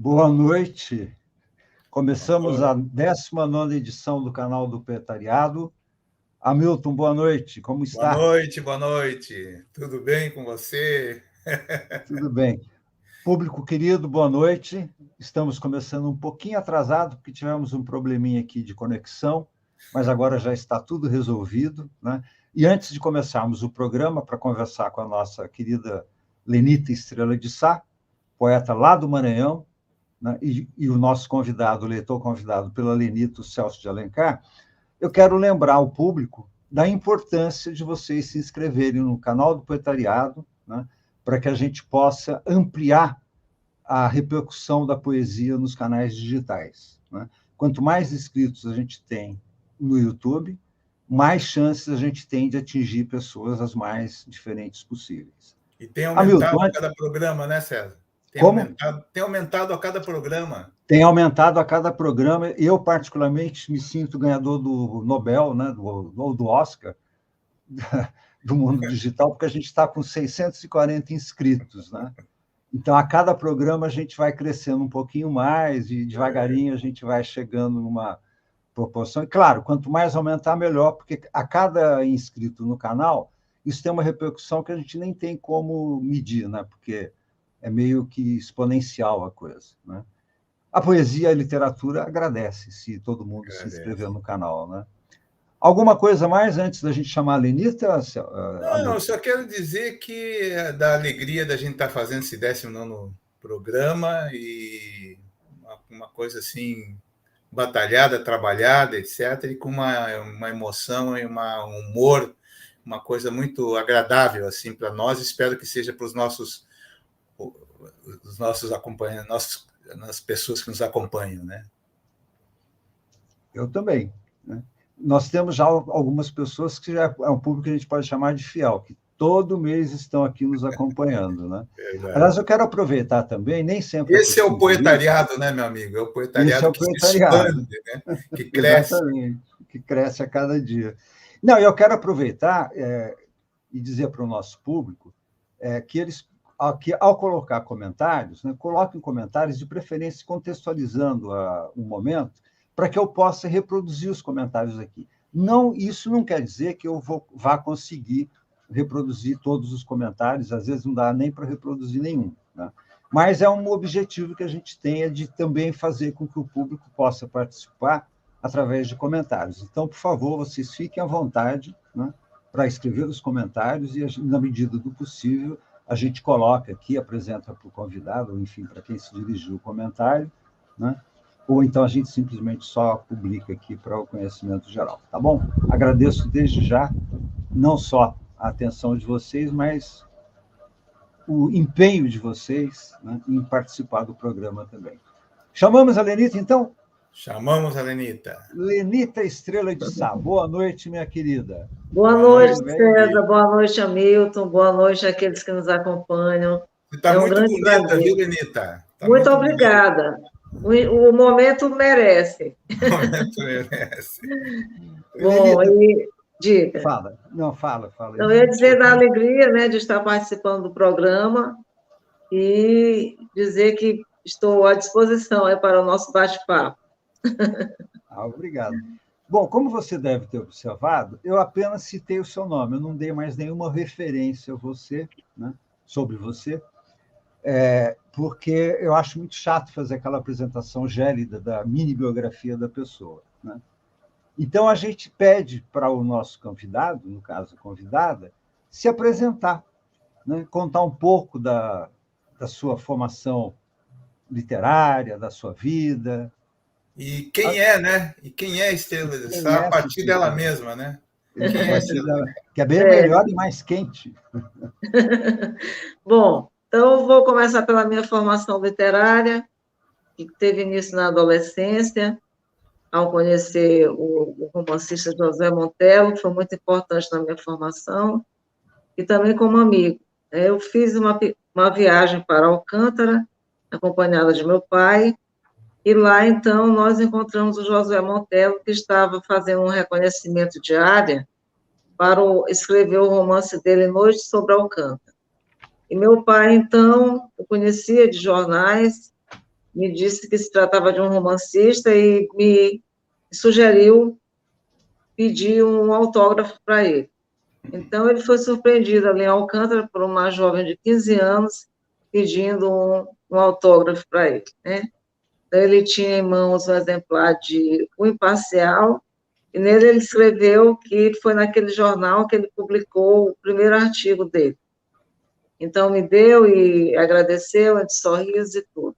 Boa noite. Começamos a 19ª edição do canal do Poetariado. Hamilton, boa noite. Como está? Boa noite. Tudo bem com você? Tudo bem. Público querido, boa noite. Estamos começando um pouquinho atrasado, porque tivemos um probleminha aqui de conexão, mas agora já está tudo resolvido, né? E antes de começarmos o programa, para conversar com a nossa querida Lenita Estrela de Sá, poeta lá do Maranhão, né? E o nosso convidado, o leitor convidado pela Lenita, o Celso de Alencar, eu quero lembrar ao público da importância de vocês se inscreverem no canal do Poetariado, né? Para que a gente possa ampliar a repercussão da poesia nos canais digitais, né? Quanto mais inscritos a gente tem no YouTube, mais chances a gente tem de atingir pessoas as mais diferentes possíveis. E tem aumentado a cada programa, né, César? Tem aumentado a cada programa. Tem aumentado a cada programa. Eu, particularmente, me sinto ganhador do Nobel, né, do Oscar, do mundo digital, porque a gente está com 640 inscritos, né? Então, a cada programa, a gente vai crescendo um pouquinho mais e, devagarinho, a gente vai chegando numa proporção. E, claro, quanto mais aumentar, melhor, porque a cada inscrito no canal, isso tem uma repercussão que a gente nem tem como medir, né? Porque é meio que exponencial a coisa, né? A poesia e a literatura agradece se todo mundo se inscrever no canal, né? Alguma coisa mais antes da gente chamar a Lenita? Não, eu só quero dizer que da alegria da gente estar fazendo esse 19º programa e uma coisa assim, batalhada, trabalhada, etc., e com uma emoção e um humor, uma coisa muito agradável assim para nós. Espero que seja para os nossos acompanhantes, nas pessoas que nos acompanham, né? Eu também, né? Nós temos já algumas pessoas que já é um público que a gente pode chamar de fiel, que todo mês estão aqui nos acompanhando, né? Aliás, eu quero aproveitar também, nem sempre... Esse é o poetariado, né, meu amigo? É o poetariado que se expande, né? Que cresce. Exatamente, que cresce a cada dia. Não, eu quero aproveitar e dizer para o nosso público que eles, ao colocar comentários, né, coloquem comentários, de preferência contextualizando um momento, para que eu possa reproduzir os comentários aqui. Isso não quer dizer que eu vá conseguir reproduzir todos os comentários, às vezes não dá nem para reproduzir nenhum, né? Mas é um objetivo que a gente tem, de também fazer com que o público possa participar através de comentários. Então, por favor, vocês fiquem à vontade, né, para escrever os comentários e, na medida do possível, a gente coloca aqui, apresenta para o convidado, ou, enfim, para quem se dirigiu o comentário, né? Ou então a gente simplesmente só publica aqui para o conhecimento geral, tá bom? Agradeço desde já, não só a atenção de vocês, mas o empenho de vocês, né, em participar do programa também. Chamamos a Lenita, então? Chamamos a Lenita. Lenita Estrela de Sá. Boa noite, minha querida. Boa noite, César. Boa noite, Hamilton. Boa noite àqueles que nos acompanham. Você está muito bonita, viu, Lenita? Muito obrigada. O momento merece. O momento merece. Bom, diga. Fala. Não, fala. Eu ia dizer da alegria, né, de estar participando do programa e dizer que estou à disposição para o nosso bate-papo. Obrigado. Bom, como você deve ter observado, eu apenas citei o seu nome, eu não dei mais nenhuma referência a você, né, sobre você, porque eu acho muito chato fazer aquela apresentação gélida da mini-biografia da pessoa, né? Então, a gente pede para o nosso convidado, no caso, convidada, se apresentar, né, contar um pouco da sua formação literária, da sua vida. E quem é, né? E quem é Estrela de Sá, a partir dela mesma, né? Quem é Estrela? Que é bem melhor e mais quente. Bom, então eu vou começar pela minha formação literária, que teve início na adolescência, ao conhecer o romancista José Montello, que foi muito importante na minha formação, e também como amigo. Eu fiz uma viagem para Alcântara, acompanhada de meu pai, e lá, então, nós encontramos o José Montello, que estava fazendo um reconhecimento de área para escrever o romance dele, Noite sobre Alcântara. E meu pai, então, eu conhecia de jornais, me disse que se tratava de um romancista e me sugeriu pedir um autógrafo para ele. Então, ele foi surpreendido ali em Alcântara por uma jovem de 15 anos pedindo um autógrafo para ele, né? Então, ele tinha em mãos um exemplar de O Imparcial, e nele ele escreveu que foi naquele jornal que ele publicou o primeiro artigo dele. Então, me deu e agradeceu, entre sorrisos e tudo.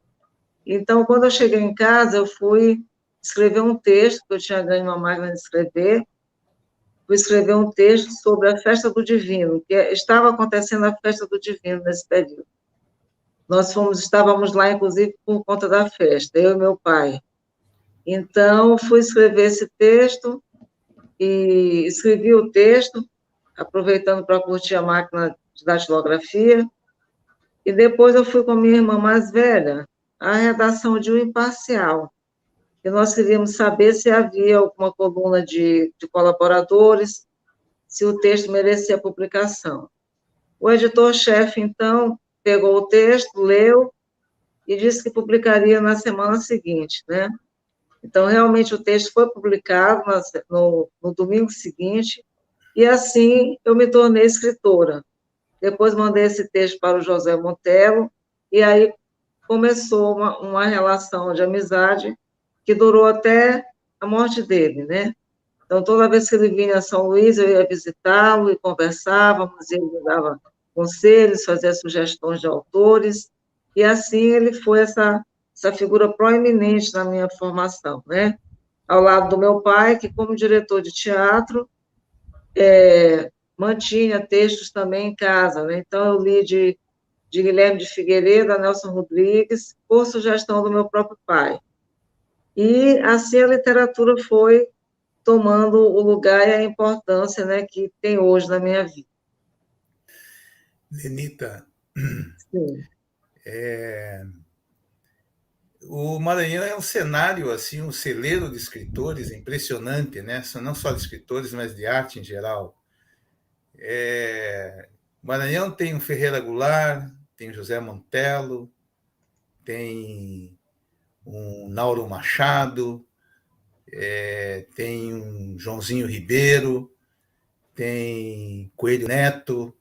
Então, quando eu cheguei em casa, eu fui escrever um texto, que eu tinha ganho uma máquina de escrever, fui escrever um texto sobre a Festa do Divino, que estava acontecendo a Festa do Divino nesse período. Estávamos lá, inclusive, por conta da festa, eu e meu pai. Então, fui escrever esse texto, e escrevi o texto, aproveitando para curtir a máquina de datilografia, e depois eu fui com minha irmã mais velha à redação de O Imparcial, e nós queríamos saber se havia alguma coluna de colaboradores, se o texto merecia publicação. O editor-chefe, então, pegou o texto, leu, e disse que publicaria na semana seguinte, né? Então, realmente, o texto foi publicado no domingo seguinte, e assim eu me tornei escritora. Depois mandei esse texto para o José Montello, e aí começou uma relação de amizade que durou até a morte dele, né? Então, toda vez que ele vinha a São Luís, eu ia visitá-lo e conversávamos, e ele me dava conselhos, fazia sugestões de autores, e assim ele foi essa figura proeminente na minha formação, né? Ao lado do meu pai, que, como diretor de teatro, mantinha textos também em casa, né? Então, eu li de Guilherme de Figueiredo a Nelson Rodrigues, por sugestão do meu próprio pai. E, assim, a literatura foi tomando o lugar e a importância, né, que tem hoje na minha vida. Lenita, Sim. O Maranhão é um cenário, assim, um celeiro de escritores impressionante, né? Não só de escritores, mas de arte em geral. O Maranhão tem o Ferreira Goulart, tem o José Montello, tem um Nauro Machado, tem um Joãozinho Ribeiro, tem Coelho Neto,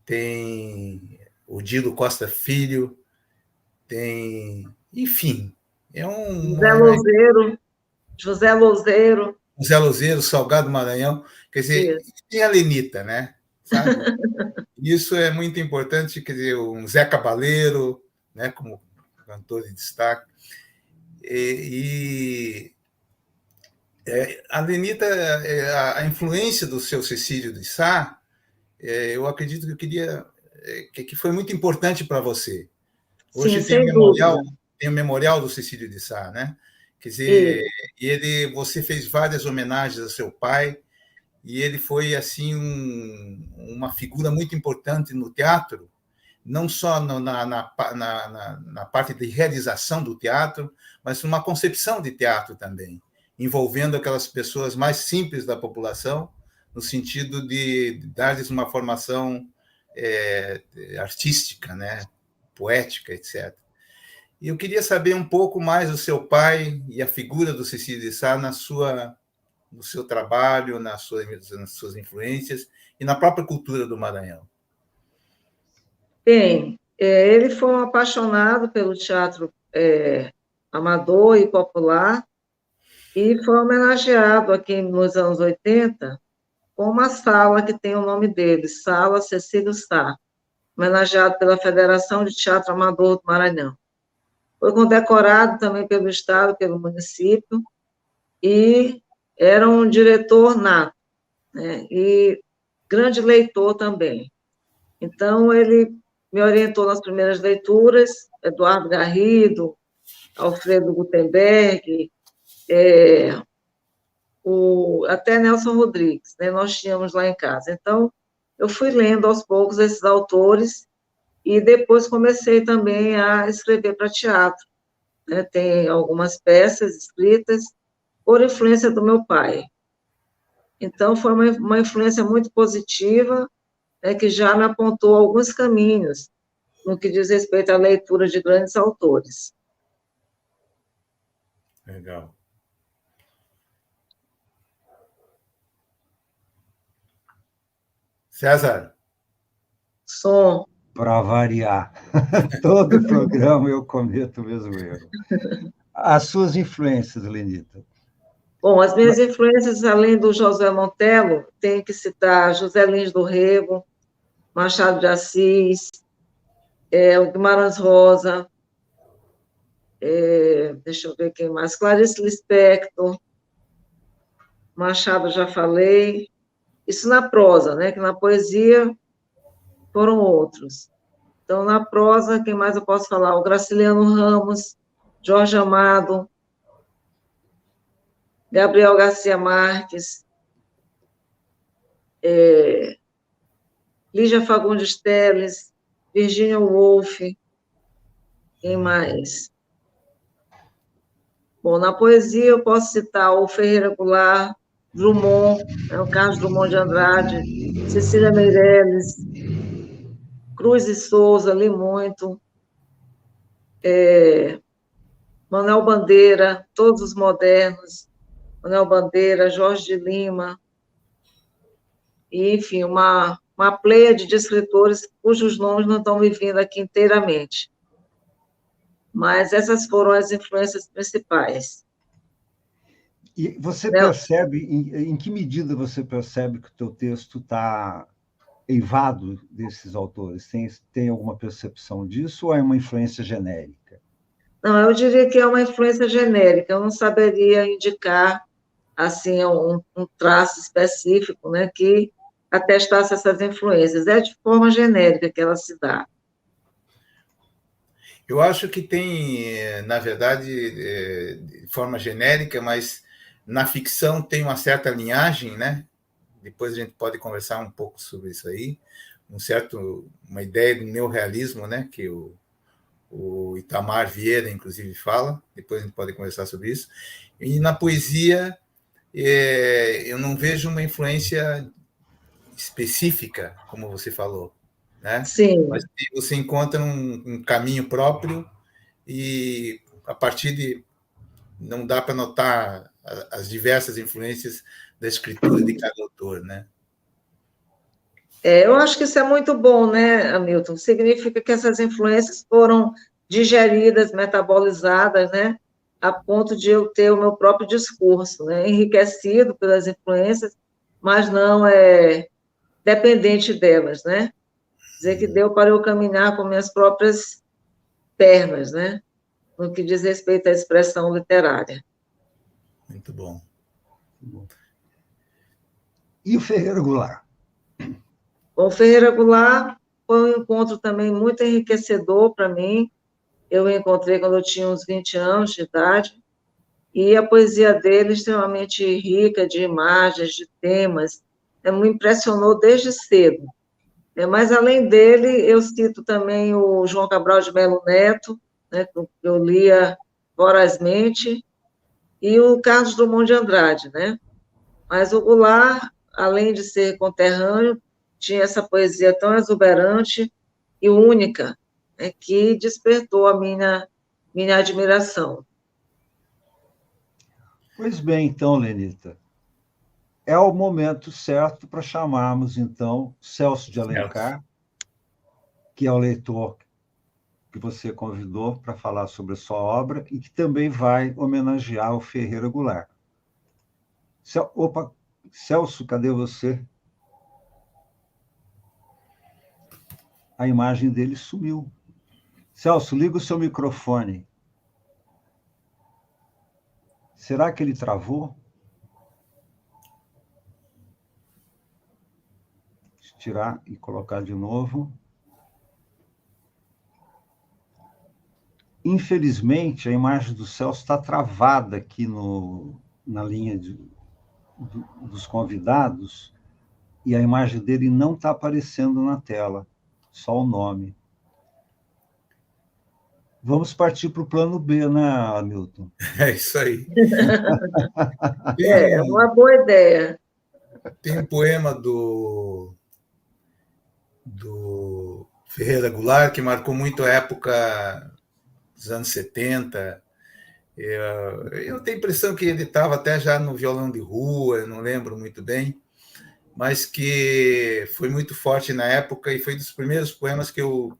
tem o Dilo Costa Filho, tem, enfim, José Louzeiro. José Louzeiro, Salgado Maranhão, quer dizer, tem a Lenita, né? Sabe? Isso é muito importante, quer dizer, um Zé Cabaleiro, né, como cantor de destaque. A Lenita, a influência do seu Cecílio de Sá, eu acredito que foi muito importante para você. Hoje Sim, tem o memorial do Cecílio de Sá, né? Quer dizer, você fez várias homenagens a seu pai, e ele foi assim uma figura muito importante no teatro, não só na parte de realização do teatro, mas numa concepção de teatro também, envolvendo aquelas pessoas mais simples da população, no sentido de dar-lhes uma formação artística, né? Poética, etc. E eu queria saber um pouco mais do seu pai e a figura do Cecílio de Sá no seu trabalho, nas suas influências e na própria cultura do Maranhão. Bem, ele foi um apaixonado pelo teatro amador e popular, e foi homenageado aqui nos anos 80 com uma sala que tem o nome dele, Sala Cecílio Sá, homenageado pela Federação de Teatro Amador do Maranhão. Foi condecorado também pelo Estado, pelo município, e era um diretor nato, né? E grande leitor também. Então, ele me orientou nas primeiras leituras, Eduardo Garrido, Alfredo Gutenberg, até Nelson Rodrigues, né? Nós tínhamos lá em casa. Então, eu fui lendo aos poucos esses autores, e depois comecei também a escrever para teatro, né? Tem algumas peças escritas por influência do meu pai. Então, foi uma influência muito positiva, né, que já me apontou alguns caminhos no que diz respeito à leitura de grandes autores. Legal. César? Som. Para variar. Todo programa eu cometo o mesmo erro. As suas influências, Lenita? Bom, as minhas influências, além do José Montello, tem que citar José Lins do Rego, Machado de Assis, o Guimarães Rosa, deixa eu ver quem mais, Clarice Lispector, Machado já falei, isso na prosa, né, que na poesia foram outros. Então, na prosa, quem mais eu posso falar? O Graciliano Ramos, Jorge Amado, Gabriel Garcia Marques, Lígia Fagundes Telles, Virginia Woolf, quem mais? Bom, na poesia eu posso citar o Ferreira Goulart, Drummond, o Carlos Drummond de Andrade, Cecília Meirelles, Cruz e Souza, li muito, Manuel Bandeira, todos os modernos, Manuel Bandeira, Jorge de Lima, e, enfim, uma pleiade de escritores cujos nomes não estão me vindo aqui inteiramente. Mas essas foram as influências principais. E você percebe, em que medida você percebe que o teu texto está eivado desses autores? Tem alguma percepção disso ou é uma influência genérica? Não, eu diria que é uma influência genérica, eu não saberia indicar assim, um traço específico, né, que atestasse essas influências. É de forma genérica que ela se dá. Eu acho que tem, na verdade, de forma genérica, mas na ficção tem uma certa linhagem, né? Depois a gente pode conversar um pouco sobre isso aí, uma ideia do neorrealismo, né? Que o Itamar Vieira, inclusive, fala. Depois a gente pode conversar sobre isso. E na poesia, eu não vejo uma influência específica, como você falou, né? Sim. Mas você encontra um caminho próprio e a partir de não dá para notar as diversas influências da escritura de cada autor, né? Eu acho que isso é muito bom, né, Hamilton? Significa que essas influências foram digeridas, metabolizadas, né, a ponto de eu ter o meu próprio discurso, né, enriquecido pelas influências, mas não dependente delas, né? Dizer que deu para eu caminhar com minhas próprias pernas, né? No que diz respeito à expressão literária. Muito bom. E o Ferreira Goulart? O Ferreira Goulart foi um encontro também muito enriquecedor para mim. Eu o encontrei quando eu tinha uns 20 anos de idade, e a poesia dele é extremamente rica de imagens, de temas, me impressionou desde cedo. Mas, além dele, eu cito também o João Cabral de Melo Neto, né, que eu lia vorazmente, e o Carlos Drummond de Andrade, né? Mas o Goulart, além de ser conterrâneo, tinha essa poesia tão exuberante e única, né, que despertou a minha admiração. Pois bem, então, Lenita, é o momento certo para chamarmos, então, Celso de Alencar, que é o leitor que você convidou para falar sobre a sua obra e que também vai homenagear o Ferreira Goulart. Opa, Celso, cadê você? A imagem dele sumiu. Celso, liga o seu microfone. Será que ele travou? Deixa eu tirar e colocar de novo. Infelizmente, a imagem do Celso está travada aqui na linha dos convidados e a imagem dele não está aparecendo na tela, só o nome. Vamos partir para o plano B, né, Hamilton? É isso aí. É uma boa ideia. Tem um poema do Ferreira Goulart que marcou muito a época dos anos 70, Eu tenho a impressão que ele estava até já no violão de rua, eu não lembro muito bem, mas que foi muito forte na época e foi dos primeiros poemas que eu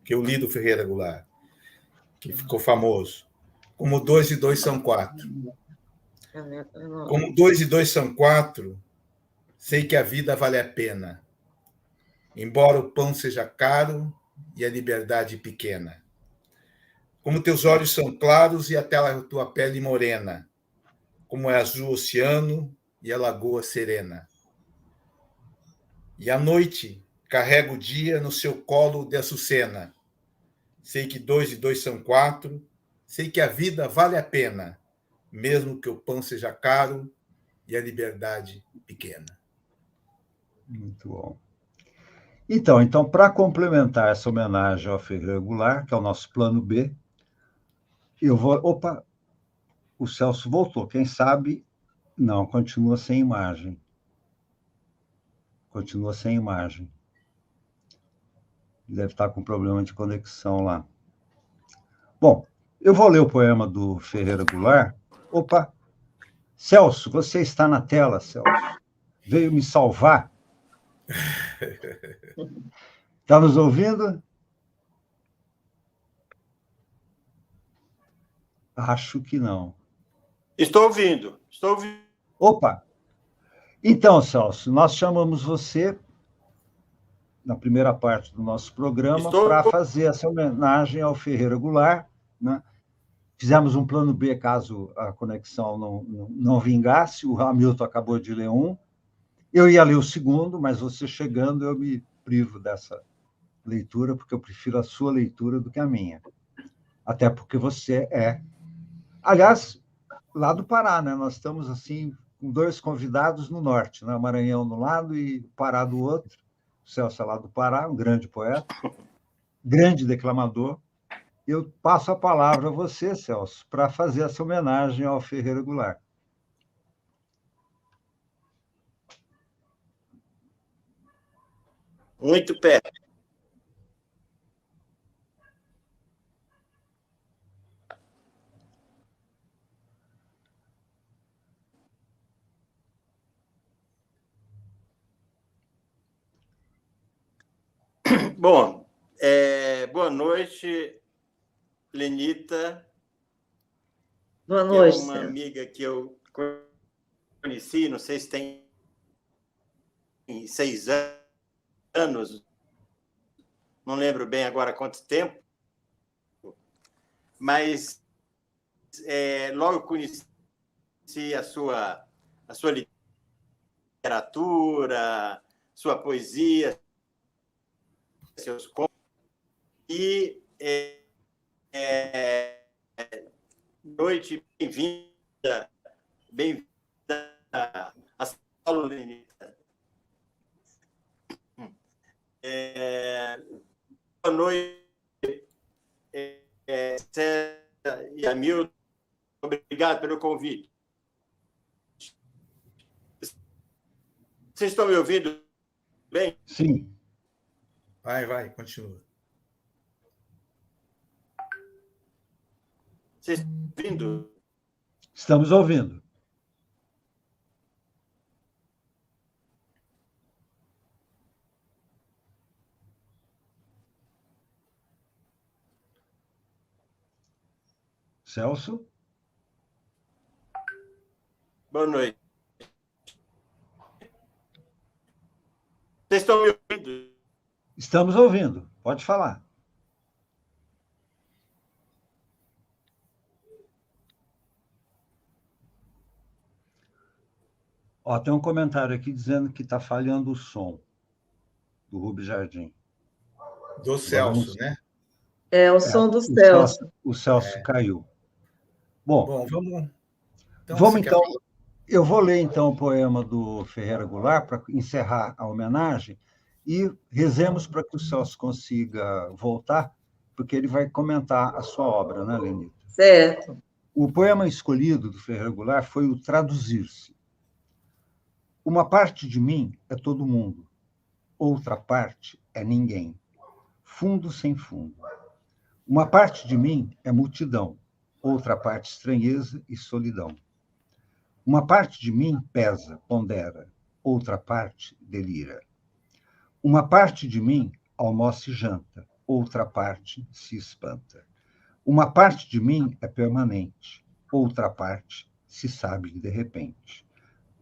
li do Ferreira Goulart, que ficou famoso. Como 2 e 2 são 4. Como 2 e 2 são 4, sei que a vida vale a pena, embora o pão seja caro e a liberdade pequena. Como teus olhos são claros e até a tua pele morena, como é azul o oceano e a lagoa serena. E à noite carrega o dia no seu colo de açucena. Sei que 2 e 2 são 4, sei que a vida vale a pena, mesmo que o pão seja caro e a liberdade pequena. Muito bom. Então, para complementar essa homenagem ao Ferreira Goulart, que é o nosso plano B, eu vou... Opa, o Celso voltou. Quem sabe... Não, continua sem imagem. Continua sem imagem. Deve estar com problema de conexão lá. Bom, eu vou ler o poema do Ferreira Goulart. Opa! Celso, você está na tela, Celso. Veio me salvar. Está nos ouvindo? Acho que não. Estou ouvindo. Opa! Então, Celso, nós chamamos você na primeira parte do nosso programa para fazer essa homenagem ao Ferreira Goulart, né? Fizemos um plano B caso a conexão não vingasse. O Hamilton acabou de ler um. Eu ia ler o segundo, mas você chegando, eu me privo dessa leitura, porque eu prefiro a sua leitura do que a minha. Até porque você é... Aliás, lá do Pará, né? Nós estamos assim com 2 convidados no norte, né? Maranhão do lado e Pará do outro. O Celso é lá do Pará, um grande poeta, grande declamador. Eu passo a palavra a você, Celso, para fazer essa homenagem ao Ferreira Goulart. Muito perto. Bom, boa noite, Lenita. Boa noite. Que é uma amiga que eu conheci, não sei se tem 6 anos, não lembro bem agora quanto tempo, mas logo conheci a sua literatura, sua poesia, seus contos, e noite, bem-vinda a São Paulo, Lenita. Boa noite, César e Hamilton. Obrigado pelo convite. Vocês estão me ouvindo bem? Sim. Vai, continua. Vocês estão ouvindo? Estamos ouvindo. Celso? Boa noite. Vocês estão me ouvindo? Estamos ouvindo. Pode falar. Ó, tem um comentário aqui dizendo que está falhando o som do Rubens Jardim. Do Celso, né? O som do Celso. O Celso caiu. Bom, vamos então. Eu vou ler, então, o poema do Ferreira Goulart para encerrar a homenagem e rezemos para que o Celso consiga voltar, porque ele vai comentar a sua obra, né, Lenita? Certo. O poema escolhido do Ferreira Goulart foi o Traduzir-se. Uma parte de mim é todo mundo, outra parte é ninguém, fundo sem fundo. Uma parte de mim é multidão, outra parte estranheza e solidão. Uma parte de mim pesa, pondera, outra parte delira. Uma parte de mim almoça e janta, outra parte se espanta. Uma parte de mim é permanente, outra parte se sabe de repente.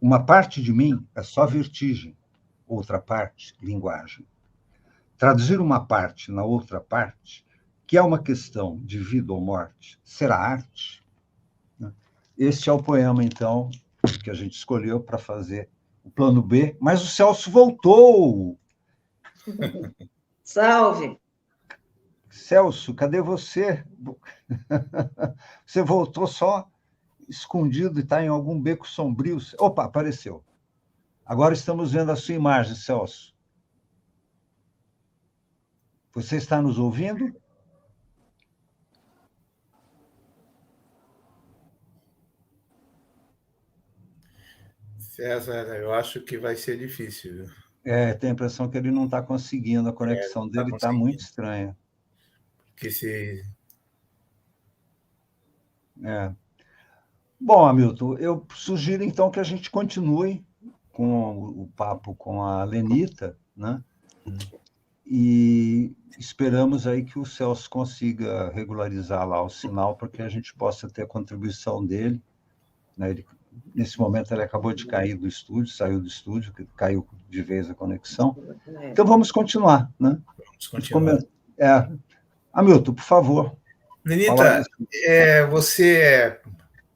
Uma parte de mim é só vertigem, outra parte linguagem. Traduzir uma parte na outra parte, que é uma questão de vida ou morte, será arte? Este é o poema, então, que a gente escolheu para fazer o plano B, mas o Celso voltou! Salve! Celso, cadê você? Você voltou só escondido e está em algum beco sombrio. Opa, apareceu. Agora estamos vendo a sua imagem, Celso. Você está nos ouvindo? César, eu acho que vai ser difícil, viu? Tenho a impressão que ele não está conseguindo, a conexão dele está muito estranha. Que se... Bom, Hamilton, eu sugiro, então, que a gente continue com o papo com a Lenita, né? E esperamos aí que o Celso consiga regularizar lá o sinal para que a gente possa ter a contribuição dele, né? Nesse momento, ele acabou de cair do estúdio, saiu do estúdio, caiu de vez a conexão. Então, vamos continuar, né? Vamos continuar. Hamilton, por favor. Lenita, você é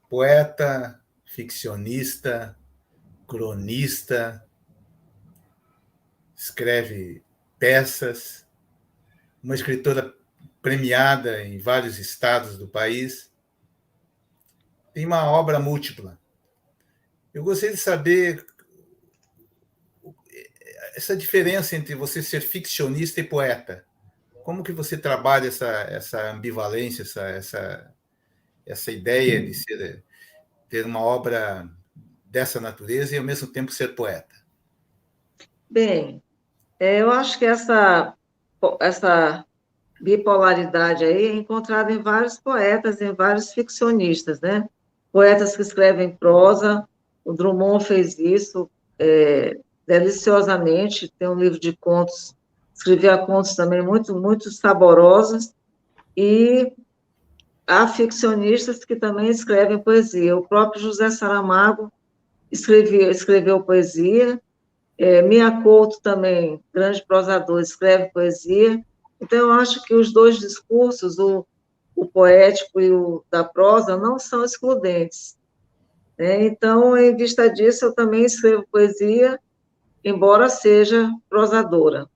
poeta, ficcionista, cronista, escreve peças, uma escritora premiada em vários estados do país, tem uma obra múltipla. Eu gostaria de saber essa diferença entre você ser ficcionista e poeta. Como que você trabalha essa ambivalência, essa ideia de ter uma obra dessa natureza e, ao mesmo tempo, ser poeta? Bem, eu acho que essa bipolaridade aí é encontrada em vários poetas, em vários ficcionistas, né? Poetas que escrevem prosa, o Drummond fez isso deliciosamente, tem um livro de contos, escrevia contos também muito, muito saborosos, e há ficcionistas que também escrevem poesia. O próprio José Saramago escreveu poesia, Mia Couto também, grande prosador, escreve poesia. Então, eu acho que os dois discursos, o poético e o da prosa, não são excludentes. Então, em vista disso, eu também escrevo poesia, embora seja prosadora.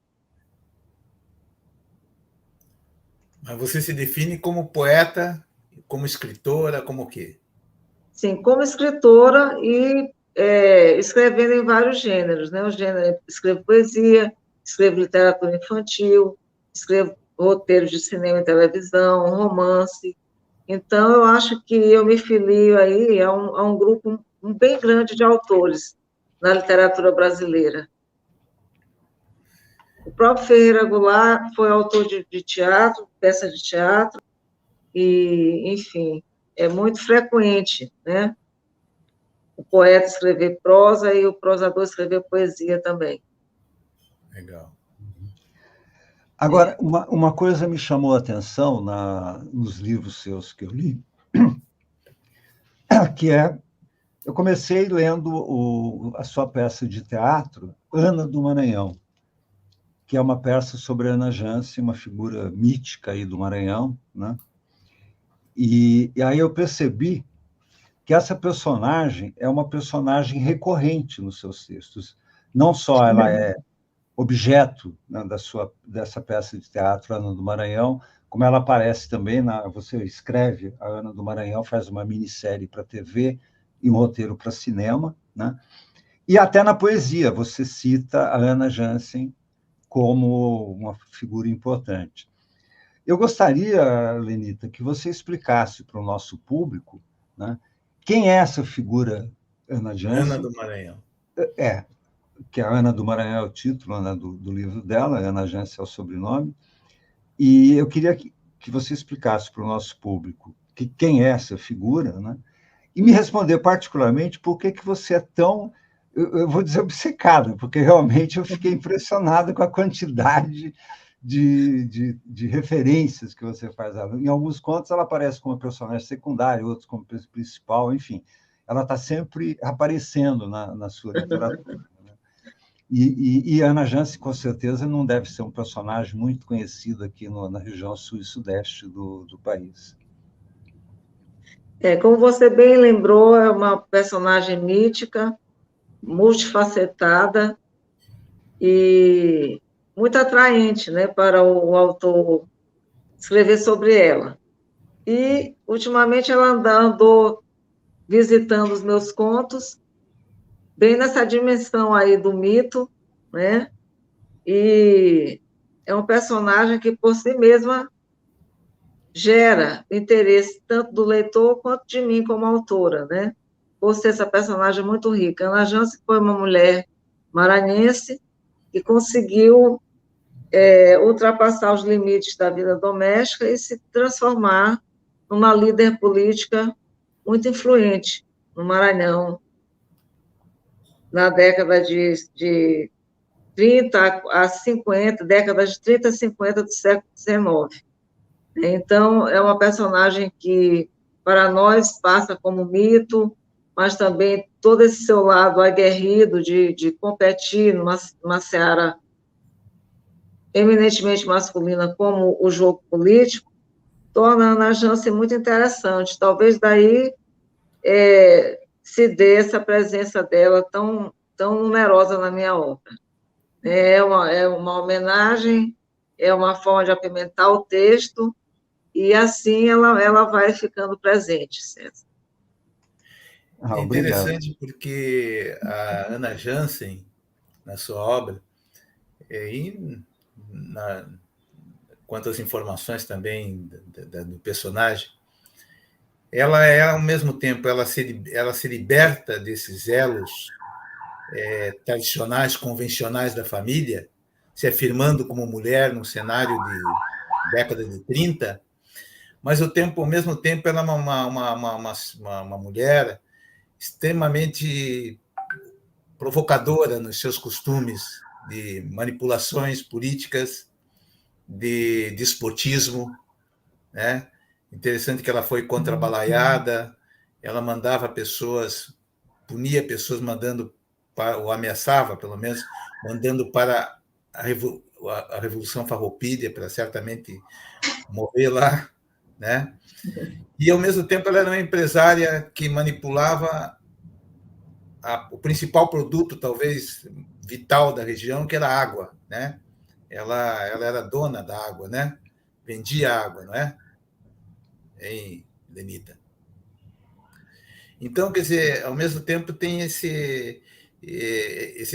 Mas você se define como poeta, como escritora, como o quê? Sim, como escritora e escrevendo em vários gêneros, né? Escrevo poesia, escrevo literatura infantil, escrevo roteiros de cinema e televisão, romance. Então, eu acho que eu me filio aí a um grupo bem grande de autores na literatura brasileira. O próprio Ferreira Goulart foi autor de teatro, peças de teatro, e, enfim, é muito frequente, né? O poeta escrever prosa e o prosador escrever poesia também. Legal. Agora, uma coisa me chamou a atenção nos livros seus que eu li, que eu comecei lendo a sua peça de teatro, Ana do Maranhão, que é uma peça sobre Ana Jansen, uma figura mítica aí do Maranhão, né? E aí eu percebi que essa personagem é uma personagem recorrente nos seus textos. Não só ela é objeto, né, dessa peça de teatro, Ana do Maranhão, como ela aparece também, você escreve a Ana do Maranhão, faz uma minissérie para TV e um roteiro para cinema, né? E até na poesia, você cita a Ana Jansen como uma figura importante. Eu gostaria, Lenita, que você explicasse para o nosso público, né, quem é essa figura Ana Jansen. Ana do Maranhão. Que a Ana do Maranhão é o título, né, do livro dela, Ana Jansen é o sobrenome, e eu queria que você explicasse para o nosso público quem é essa figura, né? E me responder particularmente por que você é tão, eu vou dizer, obcecada, porque realmente eu fiquei impressionado com a quantidade de referências que você faz. Em alguns contos ela aparece como personagem secundário, outros como principal, enfim. Ela está sempre aparecendo na sua literatura. Né? E Ana Jansen, com certeza, não deve ser um personagem muito conhecido aqui na região sul e sudeste do país. Como você bem lembrou, é uma personagem mítica, multifacetada e muito atraente, né, para o autor escrever sobre ela. E, ultimamente, ela andou visitando os meus contos, bem nessa dimensão aí do mito, né? E é um personagem que, por si mesma, gera interesse tanto do leitor quanto de mim como autora, né? Por ser essa personagem muito rica. Ana Jansen foi uma mulher maranhense que conseguiu ultrapassar os limites da vida doméstica e se transformar numa líder política muito influente no Maranhão, na década de 30 a 50, décadas de 30 a 50 do século XIX. Então, é uma personagem que, para nós, passa como mito, mas também todo esse seu lado aguerrido de competir numa seara eminentemente masculina como o jogo político, torna a Ana Jansen muito interessante. Talvez daí se dê essa presença dela tão numerosa na minha obra. É uma homenagem, é uma forma de apimentar o texto, e assim ela vai ficando presente, César. É interessante porque a Ana Jansen, na sua obra, quanto às informações também do personagem, ela ao mesmo tempo, ela se liberta desses elos tradicionais, convencionais da família, se afirmando como mulher num cenário de década de 30, mas ao mesmo tempo ela é uma mulher extremamente provocadora nos seus costumes de manipulações políticas, de despotismo, né? Interessante que ela foi contrabalaiada, ela mandava pessoas, punia pessoas ou ameaçava, pelo menos, mandando para a Revolução Farroupilha, para certamente morrer lá, né? E, ao mesmo tempo, ela era uma empresária que manipulava o principal produto, talvez, vital da região, que era a água, né? Ela era dona da água, né? Vendia água, não é? Hein, Lenita? Então, quer dizer, ao mesmo tempo tem esse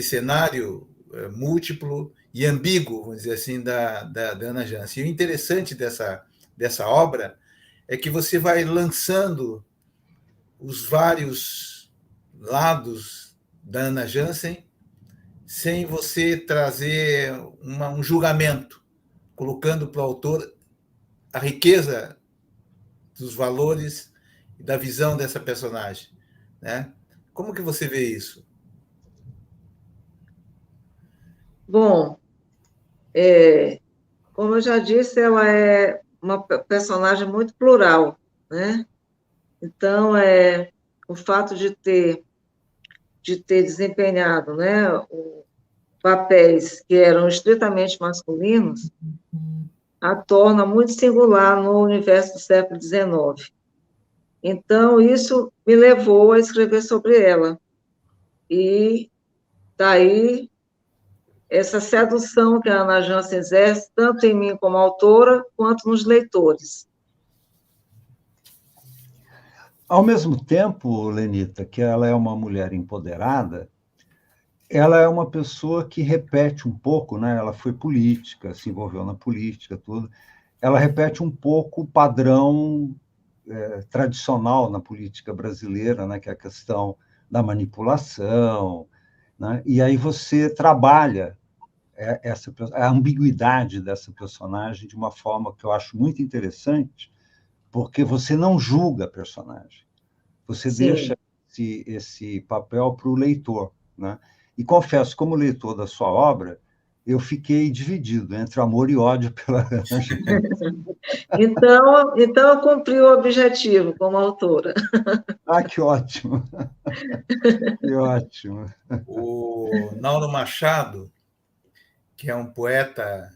cenário múltiplo e ambíguo, vamos dizer assim, da Ana Jansen. E o interessante dessa obra é que você vai lançando os vários lados da Ana Jansen sem você trazer um julgamento, colocando para o autor a riqueza dos valores e da visão dessa personagem, né? Como que você vê isso? Bom, como eu já disse, ela é uma personagem muito plural, né? Então, o fato de ter desempenhado, né, papéis que eram estritamente masculinos, a torna muito singular no universo do século XIX. Então, isso me levou a escrever sobre ela. E daí, essa sedução que a Ana Jansen exerce, tanto em mim como autora, quanto nos leitores. Ao mesmo tempo, Lenita, que ela é uma mulher empoderada, ela é uma pessoa que repete um pouco, né? Ela foi política, se envolveu na política, tudo. Ela repete um pouco o padrão tradicional na política brasileira, né? Que é a questão da manipulação, né? E aí você trabalha a ambiguidade dessa personagem de uma forma que eu acho muito interessante, porque você não julga a personagem. Você Sim. deixa esse papel para o leitor, né? E confesso, como leitor da sua obra, eu fiquei dividido entre amor e ódio pela Ana Jância. Então eu cumpri o objetivo como autora. Ah, que ótimo! Que ótimo! O Nauro Machado, que é um poeta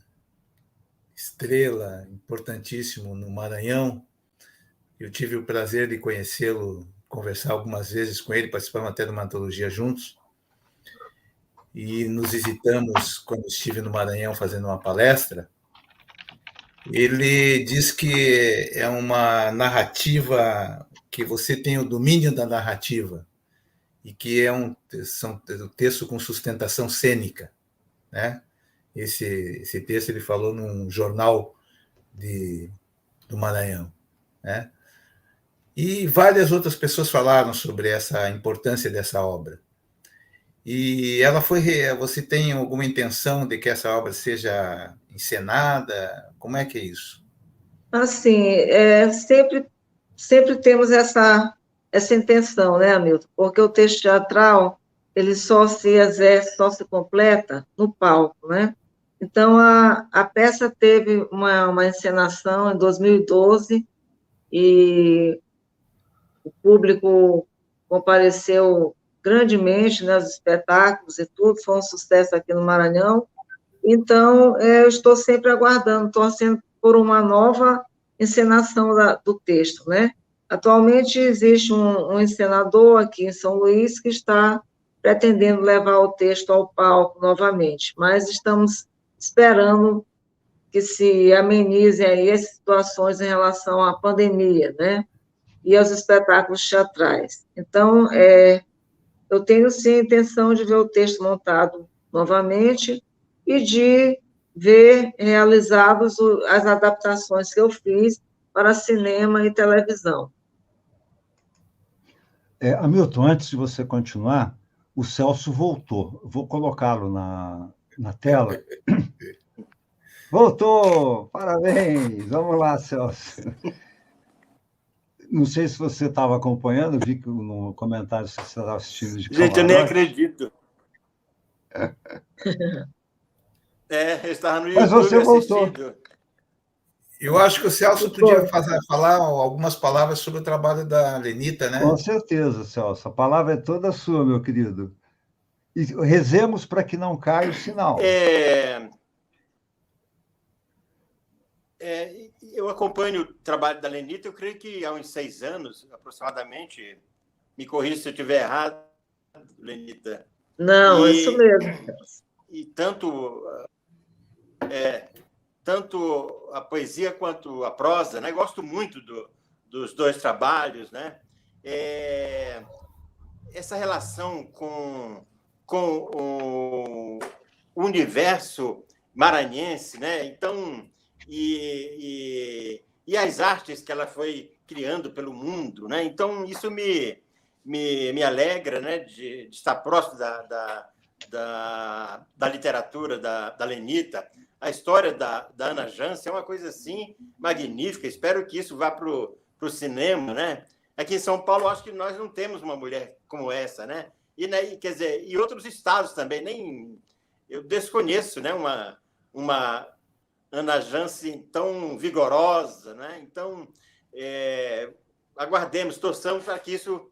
estrela importantíssimo no Maranhão, eu tive o prazer de conhecê-lo, conversar algumas vezes com ele, participamos até de uma antologia juntos, e nos visitamos quando estive no Maranhão fazendo uma palestra. Ele diz que é uma narrativa, que você tem o domínio da narrativa, e que é um texto com sustentação cênica, né? Esse texto ele falou num jornal do Maranhão, né? E várias outras pessoas falaram sobre essa importância dessa obra. E você tem alguma intenção de que essa obra seja encenada? Como é que é isso? Assim, sempre temos essa intenção, né, Hamilton? Porque o texto teatral, ele só se exerce, só se completa no palco, né? Então, a peça teve uma encenação em 2012 e o público compareceu grandemente nos espetáculos e tudo, foi um sucesso aqui no Maranhão. Então, eu estou sempre aguardando, torcendo por uma nova encenação do texto, né? Atualmente existe um encenador aqui em São Luís que está pretendendo levar o texto ao palco novamente, mas estamos esperando que se amenizem aí as situações em relação à pandemia, né? E aos espetáculos teatrais. Então, eu tenho, sim, a intenção de ver o texto montado novamente e de ver realizadas as adaptações que eu fiz para cinema e televisão. Hamilton, antes de você continuar, o Celso voltou. Vou colocá-lo na tela. Voltou! Parabéns! Vamos lá, Celso. Não sei se você estava acompanhando, vi que no comentário você estava assistindo de camarote. Gente, eu nem acredito. Eu estava no YouTube. Mas você voltou. Assistindo. Eu acho que o Celso podia falar algumas palavras sobre o trabalho da Lenita, né? Com certeza, Celso. A palavra é toda sua, meu querido. E rezemos para que não caia o sinal. Eu acompanho o trabalho da Lenita, eu creio que há uns 6 anos, aproximadamente. Me corrija se eu estiver errado, Lenita. Não, isso mesmo. E tanto a poesia quanto a prosa, né? Gosto muito dos dois trabalhos, né? Essa relação com o universo maranhense, né? Então, e as artes que ela foi criando pelo mundo, né? Então, isso me alegra, né? De estar próximo da literatura da Lenita. A história da Ana Jância é uma coisa assim magnífica. Espero que isso vá para o cinema, né? Aqui em São Paulo, acho que nós não temos uma mulher como essa, né? Quer dizer, e outros estados também, eu desconheço, né? Uma Ana Jância tão vigorosa, né? Então, aguardemos, torçamos para que isso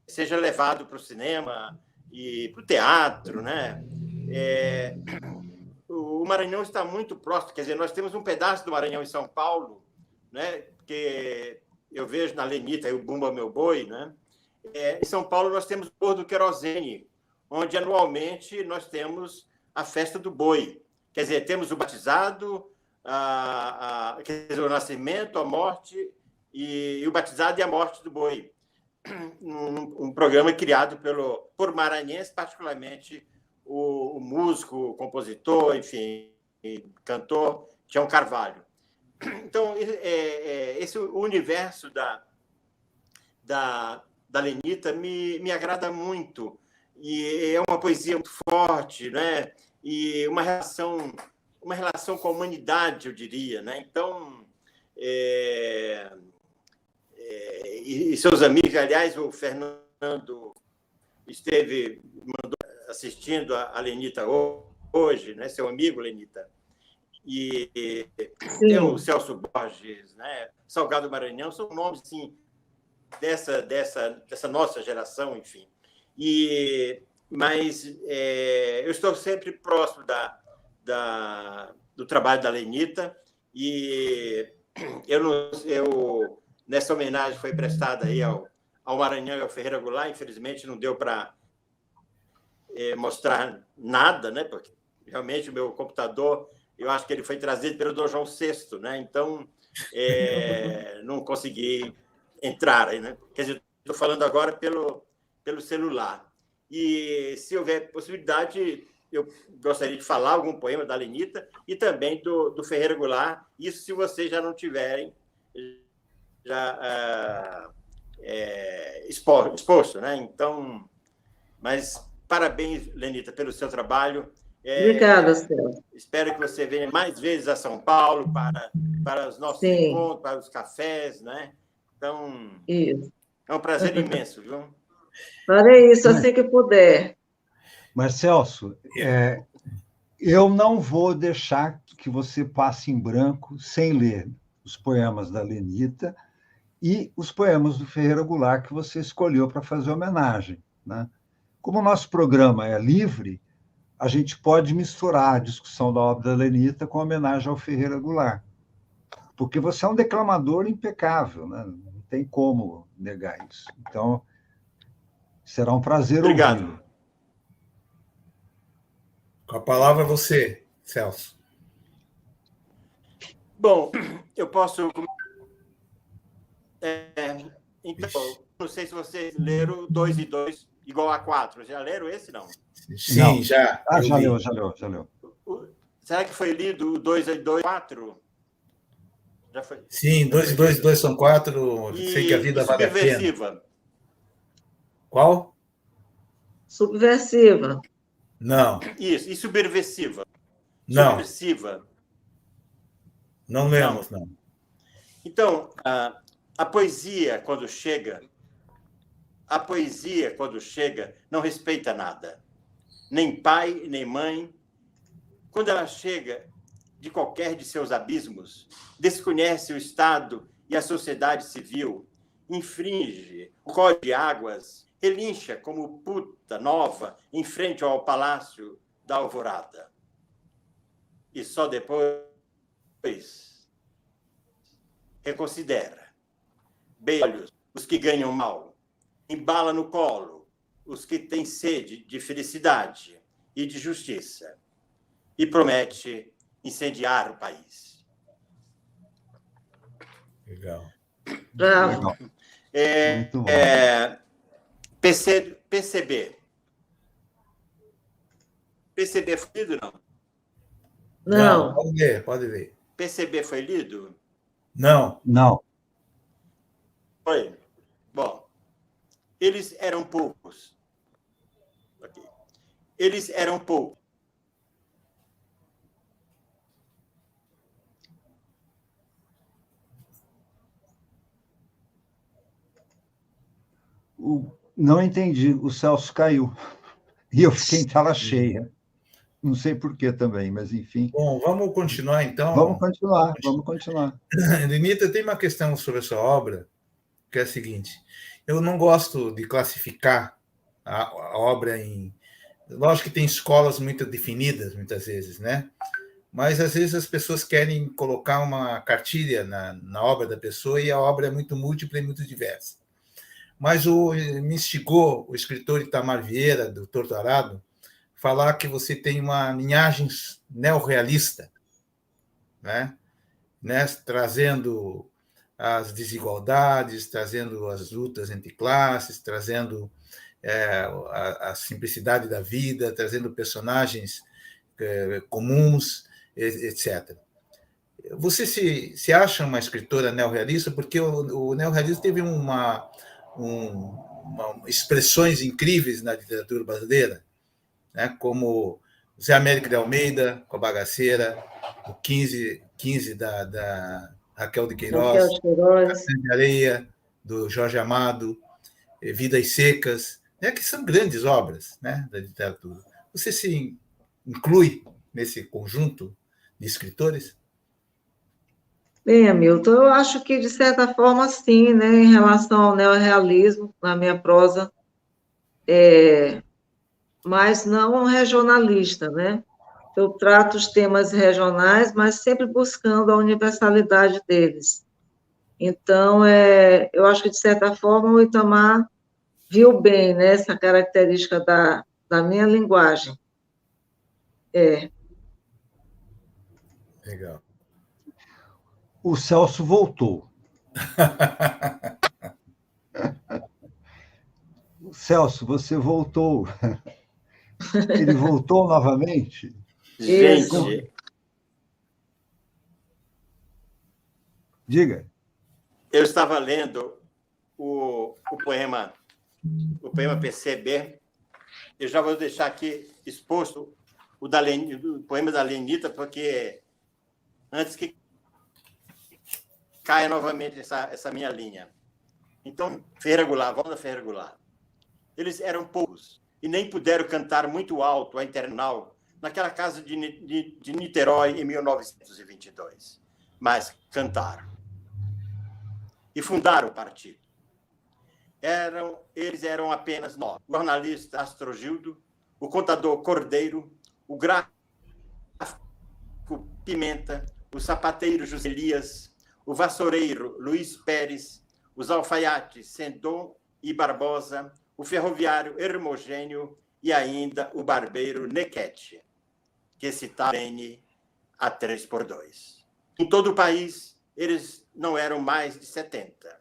seja levado para o cinema e para o teatro, né? O Maranhão está muito próximo, quer dizer, nós temos um pedaço do Maranhão em São Paulo, né? Que eu vejo na Lenita o Bumba Meu Boi, né? Em São Paulo nós temos o Morro do Querosene, onde anualmente nós temos a festa do boi. Quer dizer, temos o batizado, quer dizer, o nascimento, a morte, e o batizado e a morte do boi. Um programa criado por maranhenses, particularmente o músico, o compositor, enfim, cantor, Tião Carvalho. Então, esse universo da Lenita me agrada muito. E é uma poesia muito forte, né? E uma relação com a humanidade, eu diria, né? Então, e seus amigos. Aliás, o Fernando esteve assistindo a Lenita hoje, né? Seu amigo Lenita. E tem o Celso Borges, né? Salgado Maranhão, são nomes assim, dessa nossa geração, enfim. Mas eu estou sempre próximo do trabalho da Lenita, e nessa homenagem foi prestada aí ao Maranhão e ao Ferreira Goulart. Infelizmente não deu para mostrar nada, né? Porque realmente o meu computador, eu acho que ele foi trazido pelo Dom João VI, né? Então não consegui entrar aí, né? Quer dizer, estou falando agora pelo celular. E, se houver possibilidade, eu gostaria de falar algum poema da Lenita e também do Ferreira Goulart, isso se vocês já não tiverem exposto, né? Então, mas parabéns, Lenita, pelo seu trabalho. Obrigada, Celso. Espero que você venha mais vezes a São Paulo para os nossos encontros, para os cafés, né? Então, isso. É um prazer imenso, viu? Farei isso assim que puder. Mas, Celso, eu não vou deixar que você passe em branco sem ler os poemas da Lenita e os poemas do Ferreira Goulart que você escolheu para fazer homenagem, né? Como o nosso programa é livre, a gente pode misturar a discussão da obra da Lenita com a homenagem ao Ferreira Goulart, porque você é um declamador impecável, né? Não tem como negar isso. Então, será um prazer ouvi-lo. Com a palavra você, Celso. Bom, eu posso... então, não sei se vocês leram 2 e 2 igual a 4. Já leram esse, não? Sim, não. já. Já leu. Será que foi lido o 2 e 2, 4? Já foi. Sim, 2 e 2 e 2 são 4. Sei que a vida vale a pena. Subversiva. Qual? Subversiva. Não. Isso, e subversiva. Não. Subversiva. Não lemos, não. Então, a poesia, quando chega, não respeita nada. Nem pai, nem mãe. Quando ela chega de qualquer de seus abismos, desconhece o Estado e a sociedade civil, infringe o código de águas, relincha como puta nova em frente ao palácio da alvorada. E só depois reconsidera. Beija os que ganham mal, embala no colo os que têm sede de felicidade e de justiça, e promete incendiar o país. Legal. Bravo. Muito bom. PCB. PCB foi lido, não? Não. Pode ver. PCB foi lido? Não. Foi. Bom, eles eram poucos. Okay. Eles eram poucos. Não entendi. O Celso caiu. E eu fiquei em tela cheia. Não sei por que também, mas enfim. Bom, vamos continuar, então? Vamos continuar. Lenita, tem uma questão sobre a sua obra, que é a seguinte. Eu não gosto de classificar a obra em... Lógico que tem escolas muito definidas, muitas vezes, né? Mas, às vezes, as pessoas querem colocar uma cartilha na obra da pessoa e a obra é muito múltipla e muito diversa. Mas me instigou o escritor Itamar Vieira, do Torto Arado, falar que você tem uma linhagem neorrealista, né? Trazendo as desigualdades, trazendo as lutas entre classes, trazendo a simplicidade da vida, trazendo personagens comuns, etc. Você se acha uma escritora neorrealista? Porque o neorrealismo teve expressões incríveis na literatura brasileira, né? Como Zé Américo de Almeida, com a Bagaceira, o 15 da Raquel de Raquel Queiroz, de Queiroz. Castanha de Areia, do Jorge Amado, Vidas Secas, né, que são grandes obras, né, da literatura. Você se inclui nesse conjunto de escritores? Bem, Hamilton, eu acho que, de certa forma, sim, né, em relação ao neorrealismo, na minha prosa, mas não regionalista, né? Eu trato os temas regionais, mas sempre buscando a universalidade deles. Então, eu acho que, de certa forma, o Itamar viu bem, né, essa característica da minha linguagem. Legal. O Celso voltou. Celso, você voltou. Ele voltou novamente? Gente, Diga. eu estava lendo o poema PCB. Eu já vou deixar aqui exposto o poema da Lenita, porque antes que caia novamente essa minha linha. Então, Ferreira Goulart, vamos a Ferreira Goulart. Eles eram poucos e nem puderam cantar muito alto a internacional naquela casa de Niterói em 1922. Mas cantaram. E fundaram o partido. Eles eram apenas nós. O jornalista Astrogildo, o contador Cordeiro, o gráfico Pimenta, o sapateiro José Elias, o vassoureiro Luiz Pérez, os alfaiates Sendon e Barbosa, o ferroviário Hermogênio e ainda o barbeiro Nequete, que citava Bene a 3x2. Em todo o país, eles não eram mais de 70.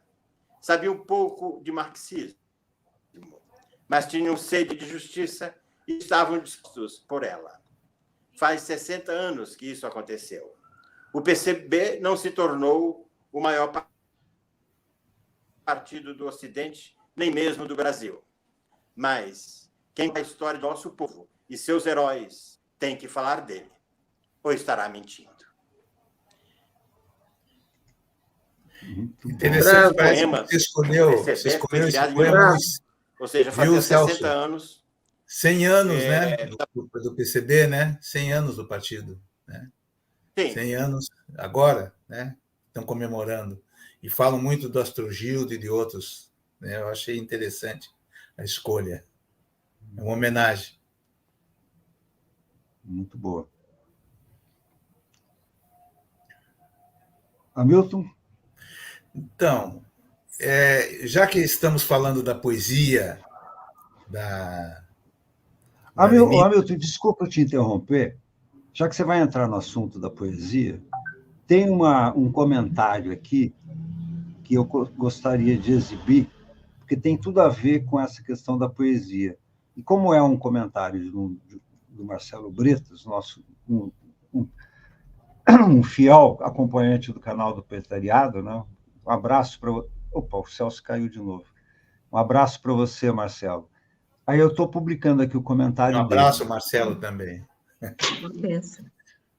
Sabiam um pouco de marxismo, mas tinham sede de justiça e estavam dispostos por ela. Faz 60 anos que isso aconteceu. O PCB não se tornou o maior partido do Ocidente, nem mesmo do Brasil. Mas quem conta a história do nosso povo e seus heróis tem que falar dele, ou estará mentindo. Interessante, parece que você escolheu esse poema, ou seja, fazia 60 anos. 100 anos, né, do PCB, né? 100 anos do partido, né? Sim. 100 anos agora, né? Estão comemorando. E falam muito do Astrogildo e de outros, né? Eu achei interessante a escolha. É uma homenagem. Muito boa. Hamilton? Então, já que estamos falando da poesia, Hamilton, desculpa te interromper, já que você vai entrar no assunto da poesia, tem um comentário aqui que eu gostaria de exibir, porque tem tudo a ver com essa questão da poesia. E como é um comentário do Marcelo Bretas, nosso um fiel acompanhante do canal do Proletariado, né? Um abraço para... Opa, o Celso caiu de novo. Um abraço para você, Marcelo. Aí eu estou publicando aqui o comentário dele. Um abraço, Marcelo, também.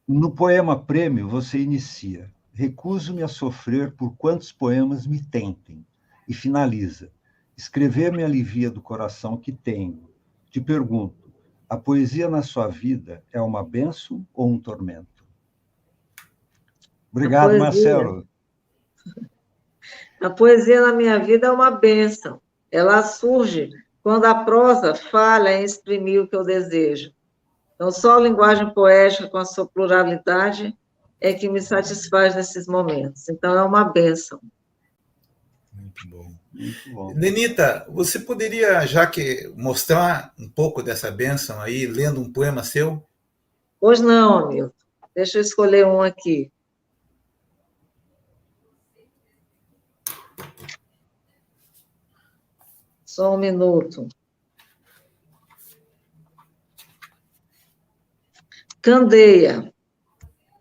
No poema Prêmio, você inicia: recuso-me a sofrer por quantos poemas me tentem. E finaliza: escrever me alivia do coração que tenho. Te pergunto, a poesia na sua vida é uma bênção ou um tormento? Obrigado, Marcelo. A poesia na minha vida é uma bênção. Ela surge quando a prosa falha em exprimir o que eu desejo. Então, só a linguagem poética, com a sua pluralidade, é que me satisfaz nesses momentos. Então, é uma bênção. Muito bom. Muito bom. Lenita, você poderia, já que, mostrar um pouco dessa bênção aí, lendo um poema seu? Pois não, Hamilton. Deixa eu escolher um aqui. Só um minuto. Candeia.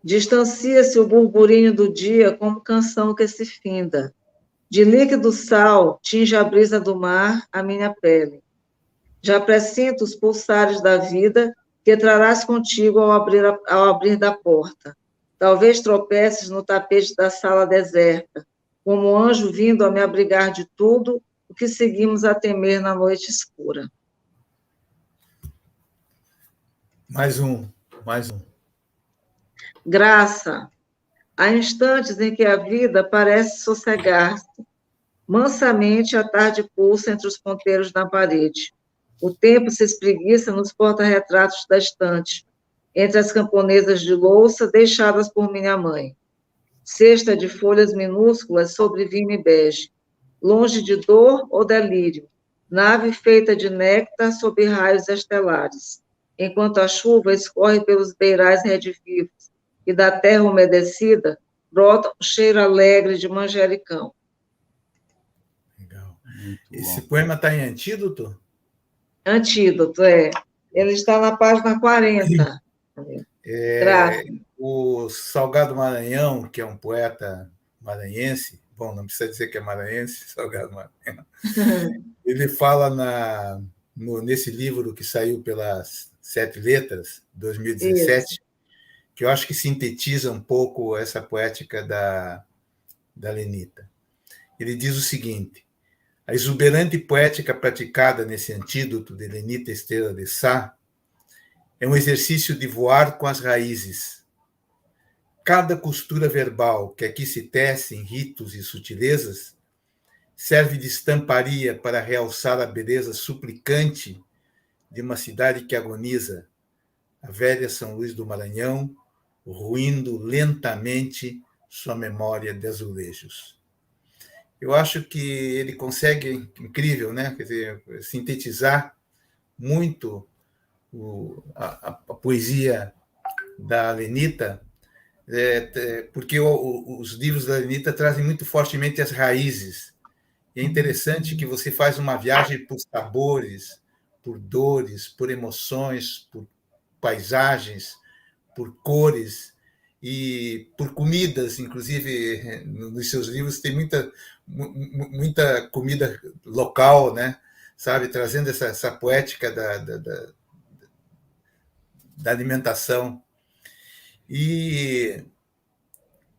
Distancia-se o burburinho do dia como canção que se finda. De líquido sal tinge a brisa do mar a minha pele. Já pressinto os pulsares da vida que trarás contigo ao abrir da porta. Talvez tropeces no tapete da sala deserta, como um anjo vindo a me abrigar de tudo o que seguimos a temer na noite escura. Mais um. Graça. Há instantes em que a vida parece sossegar-se. Mansamente a tarde pulsa entre os ponteiros da parede. O tempo se espreguiça nos porta-retratos da estante, entre as camponesas de louça deixadas por minha mãe. Cesta de folhas minúsculas sobre vime bege, longe de dor ou delírio, nave feita de néctar sob raios estelares, enquanto a chuva escorre pelos beirais redivivos, e da terra umedecida brota um cheiro alegre de manjericão. Legal. Esse poema está em Antídoto? Antídoto, é. Ele está na página 40. O Salgado Maranhão, que é um poeta maranhense, bom, não precisa dizer que é maranhense, Salgado Maranhão, ele fala nesse livro que saiu pelas 7 Letras, 2017, isso, que eu acho que sintetiza um pouco essa poética da Lenita. Ele diz o seguinte: a exuberante poética praticada nesse Antídoto de Lenita Estrela de Sá é um exercício de voar com as raízes. Cada costura verbal que aqui se tece em ritos e sutilezas serve de estamparia para realçar a beleza suplicante de uma cidade que agoniza, a velha São Luís do Maranhão, ruindo lentamente sua memória de azulejos. Eu acho que ele consegue, incrível, né? Quer dizer, sintetizar muito a poesia da Lenita, porque os livros da Lenita trazem muito fortemente as raízes. E é interessante que você faz uma viagem por sabores, por dores, por emoções, por paisagens, por cores e por comidas. Inclusive, nos seus livros tem muita comida local, né? Sabe, trazendo essa poética da alimentação. E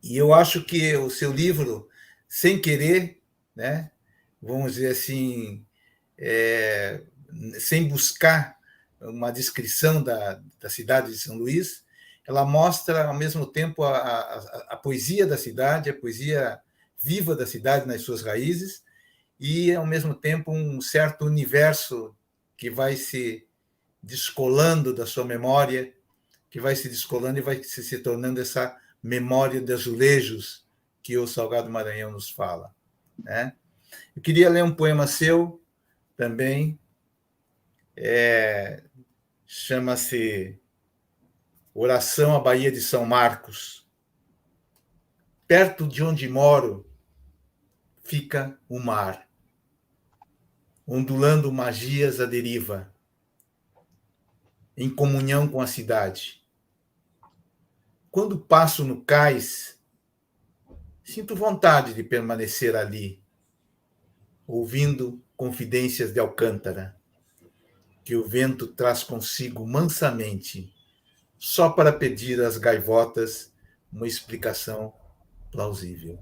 eu acho que o seu livro, sem querer, né, vamos dizer assim, sem buscar uma descrição da cidade de São Luís, ela mostra, ao mesmo tempo, a poesia da cidade, a poesia viva da cidade nas suas raízes, e, ao mesmo tempo, um certo universo que vai se descolando da sua memória, que vai se descolando e vai se tornando essa memória de azulejos que o Salgado Maranhão nos fala, né? Eu queria ler um poema seu também, chama-se Oração à Baía de São Marcos. Perto de onde moro fica o mar, ondulando magias à deriva, em comunhão com a cidade. Quando passo no cais, sinto vontade de permanecer ali, ouvindo confidências de Alcântara, que o vento traz consigo mansamente, só para pedir às gaivotas uma explicação plausível.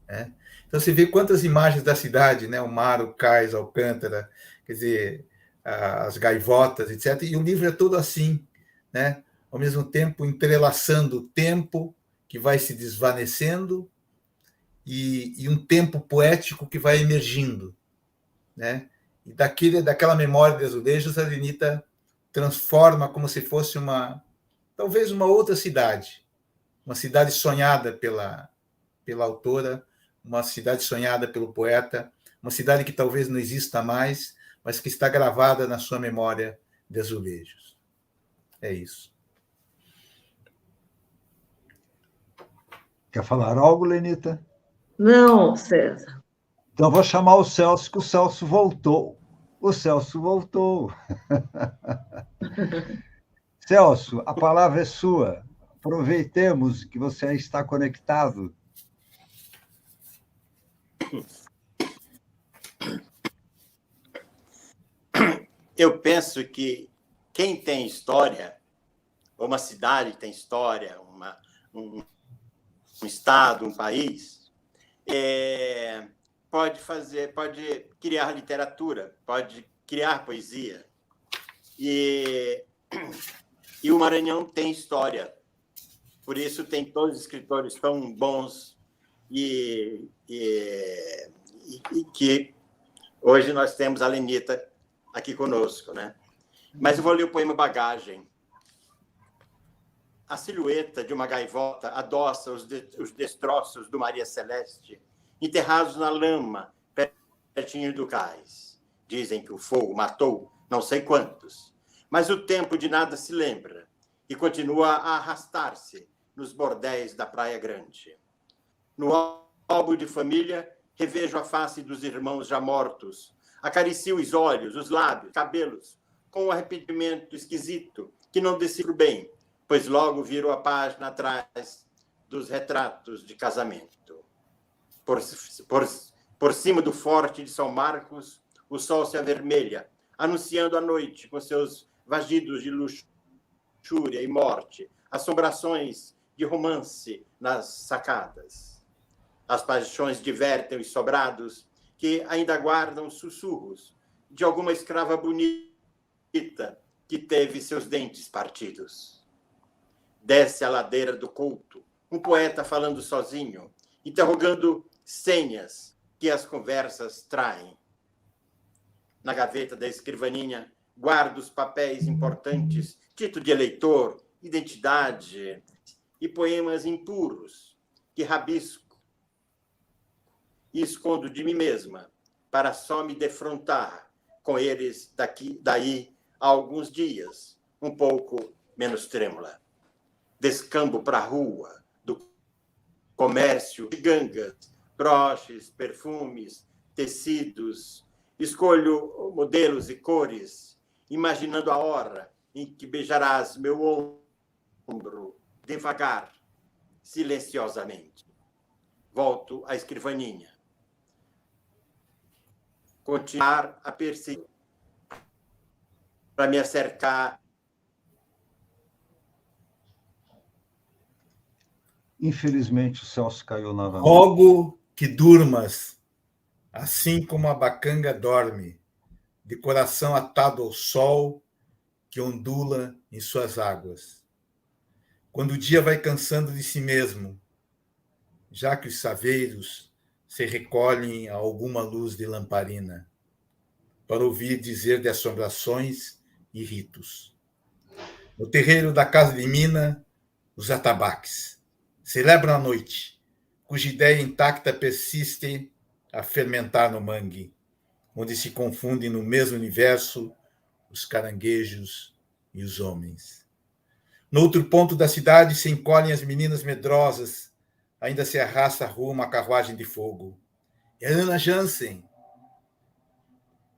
Né? Então, você vê quantas imagens da cidade, né? O mar, o cais, Alcântara, quer dizer, as gaivotas, etc. E o livro é todo assim, né? Ao mesmo tempo entrelaçando o tempo que vai se desvanecendo e um tempo poético que vai emergindo, né? E daquela memória de azulejos, a Lenita transforma como se fosse talvez uma outra cidade, uma cidade sonhada pela autora, uma cidade sonhada pelo poeta, uma cidade que talvez não exista mais, mas que está gravada na sua memória de azulejos. É isso. Quer falar algo, Lenita? Não, César. Então, vou chamar o Celso, que o Celso voltou. O Celso voltou. Celso, a palavra é sua. Aproveitemos que você está conectado. Eu penso que quem tem história, ou uma cidade tem história, um estado, um país, pode criar literatura, pode criar poesia. E o Maranhão tem história. Por isso tem todos os escritores tão bons e que hoje nós temos a Lenita aqui conosco, né? Mas eu vou ler o poema Bagagem. A silhueta de uma gaivota adoça os destroços do Maria Celeste, enterrados na lama, pertinho do cais. Dizem que o fogo matou não sei quantos, mas o tempo de nada se lembra e continua a arrastar-se nos bordéis da Praia Grande. No álbum de família, revejo a face dos irmãos já mortos, acaricio os olhos, os lábios, cabelos, com um arrependimento esquisito que não decifro bem, pois logo viro a página atrás dos retratos de casamento. Por cima do forte de São Marcos, o sol se avermelha, anunciando a noite com seus vagidos de luxúria e morte, assombrações de romance nas sacadas. As paixões divertem os sobrados que ainda guardam sussurros de alguma escrava bonita que teve seus dentes partidos. Desce a ladeira do Couto, um poeta falando sozinho, interrogando senhas que as conversas traem. Na gaveta da escrivaninha, guardo os papéis importantes, título de eleitor, identidade e poemas impuros que rabisco e escondo de mim mesma para só me defrontar com eles daí a alguns dias, um pouco menos trêmula. Descambo para a rua do comércio de gangas, broches, perfumes, tecidos. Escolho modelos e cores, imaginando a hora em que beijarás meu ombro, devagar, silenciosamente. Volto à escrivaninha. Continuar a perseguir para me acercar. Infelizmente, o Celso caiu novamente. Rogo que durmas, assim como a bacanga dorme, de coração atado ao sol que ondula em suas águas. Quando o dia vai cansando de si mesmo, já que os saveiros se recolhem a alguma luz de lamparina, para ouvir dizer de assombrações e ritos. No terreiro da casa de mina, os atabaques celebram a noite, cuja ideia intacta persiste a fermentar no mangue, onde se confundem no mesmo universo os caranguejos e os homens. No outro ponto da cidade se encolhem as meninas medrosas, ainda se arrasta à rua uma carruagem de fogo. É Ana Jansen,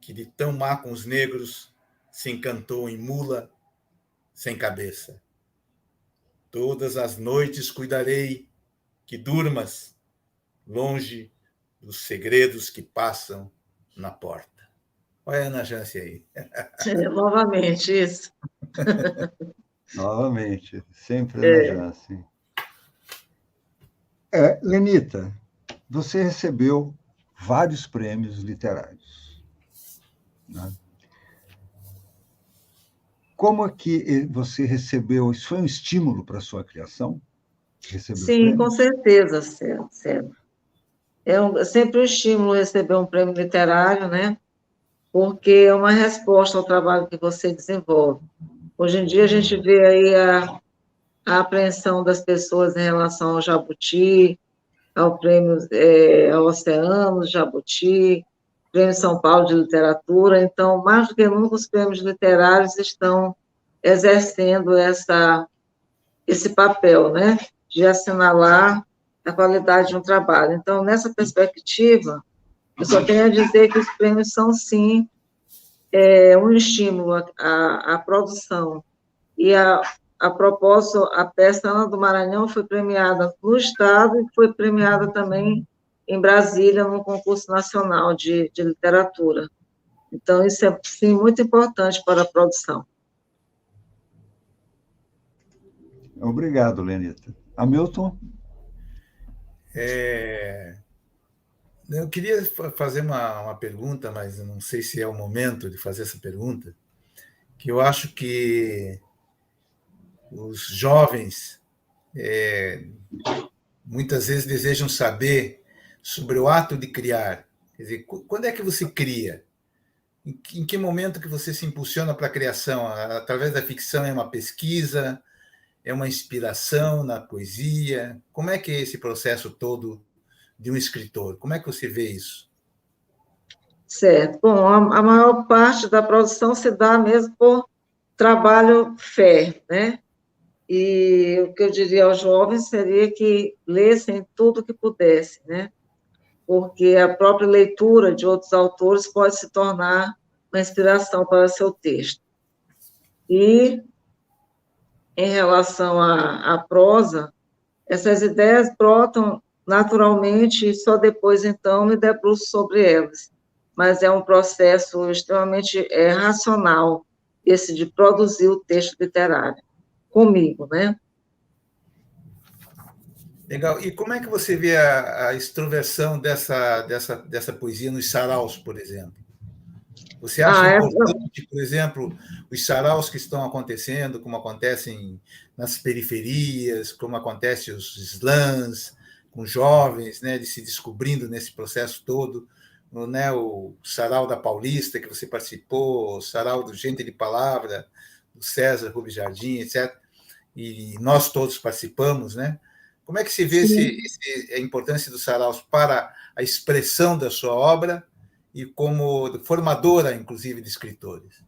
que de tão má com os negros se encantou em mula sem cabeça. Todas as noites cuidarei que durmas longe dos segredos que passam na porta. Olha a Ana Jansen aí. Novamente, isso. Novamente, sempre Ana Jansen. Lenita, você recebeu vários prêmios literários, né? Como é que você recebeu? Isso foi um estímulo para a sua criação? Sim, com certeza, Céu. É sempre um estímulo receber um prêmio literário, né? Porque é uma resposta ao trabalho que você desenvolve. Hoje em dia, a gente vê aí a apreensão das pessoas em relação ao Jabuti, ao prêmio ao Oceano, Jabuti, Prêmio São Paulo de Literatura. Então, mais do que nunca, os prêmios literários estão exercendo esse papel, né, de assinalar a qualidade de um trabalho. Então, nessa perspectiva, eu só tenho a dizer que os prêmios são, sim, um estímulo à produção. E, a propósito, a peça Ana do Maranhão foi premiada no Estado e foi premiada também em Brasília, num concurso nacional de literatura. Então, isso é, sim, muito importante para a produção. Obrigado, Lenita. Hamilton? Eu queria fazer uma pergunta, mas eu não sei se é o momento de fazer essa pergunta, que eu acho que os jovens muitas vezes desejam saber sobre o ato de criar. Quer dizer, quando é que você cria? Em que momento que você se impulsiona para a criação? Através da ficção é uma pesquisa? É uma inspiração na poesia? Como é que é esse processo todo de um escritor? Como é que você vê isso? Certo. Bom, a maior parte da produção se dá mesmo por trabalho fé, né? E o que eu diria aos jovens seria que lessem tudo que pudessem, né? Porque a própria leitura de outros autores pode se tornar uma inspiração para seu texto. E, em relação à prosa, essas ideias brotam naturalmente e só depois, então, me debruço sobre elas. Mas é um processo extremamente racional, esse de produzir o texto literário, comigo, né? Legal. E como é que você vê a extroversão dessa poesia nos saraus, por exemplo? Você acha importante, por exemplo, os saraus que estão acontecendo, como acontecem nas periferias, como acontece os slams, com jovens, né, de se descobrindo nesse processo todo, né, o sarau da Paulista, que você participou, o sarau do Gente de Palavra, do César Rubens Jardim, etc., e nós todos participamos, né? Como é que se vê a importância dos saraus para a expressão da sua obra e como formadora, inclusive, de escritores?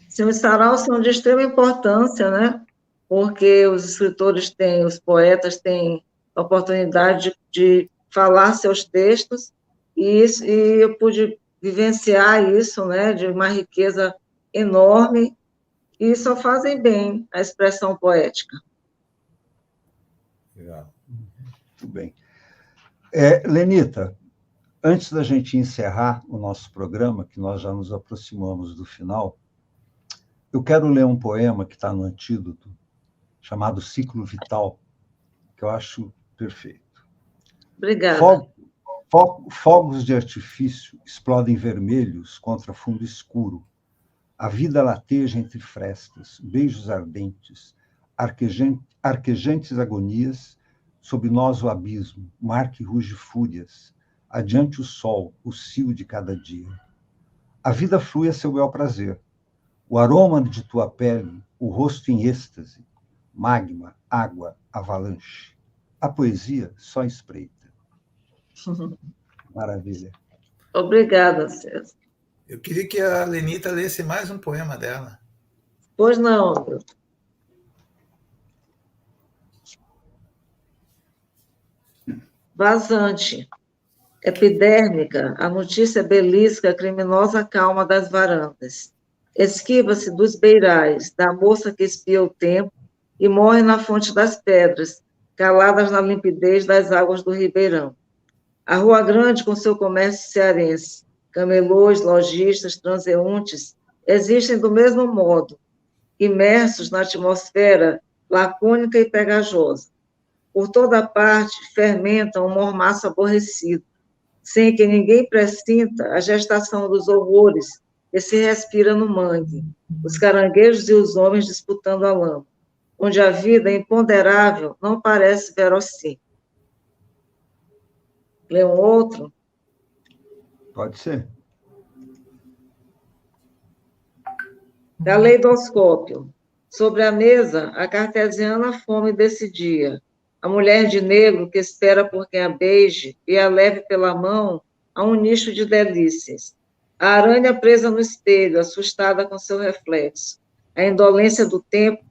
Sim, os saraus são de extrema importância, né? Porque os escritores têm, os poetas têm a oportunidade de falar seus textos, e eu pude vivenciar isso, né? De uma riqueza enorme, e só fazem bem a expressão poética. Legal. Muito bem. Lenita, antes da gente encerrar o nosso programa, que nós já nos aproximamos do final, eu quero ler um poema que está no Antídoto, chamado Ciclo Vital, que eu acho perfeito. Obrigada. Fogos de artifício explodem vermelhos contra fundo escuro. A vida lateja entre frestas, beijos ardentes, arquejantes agonias, sob nós o abismo, mar que ruge fúrias, adiante o sol, o cio de cada dia. A vida flui a seu bel prazer. O aroma de tua pele, o rosto em êxtase, magma, água, avalanche. A poesia só espreita. Maravilha. Obrigada, César. Eu queria que a Lenita lesse mais um poema dela. Pois não, meu. Vazante. Epidérmica, a notícia belisca a criminosa calma das varandas. Esquiva-se dos beirais, da moça que espia o tempo e morre na fonte das pedras, caladas na limpidez das águas do ribeirão. A Rua Grande, com seu comércio cearense, camelôs, lojistas, transeuntes, existem do mesmo modo, imersos na atmosfera lacônica e pegajosa. Por toda parte, fermentam um mormaço aborrecido, sem que ninguém pressinta a gestação dos horrores que se respira no mangue, os caranguejos e os homens disputando a lama, onde a vida imponderável não parece verossímil. Lê um outro? Pode ser. Caleidoscópio. Sobre a mesa, a cartesiana fome desse dia. A mulher de negro que espera por quem a beije e a leve pela mão a um nicho de delícias. A aranha presa no espelho, assustada com seu reflexo. A indolência do tempo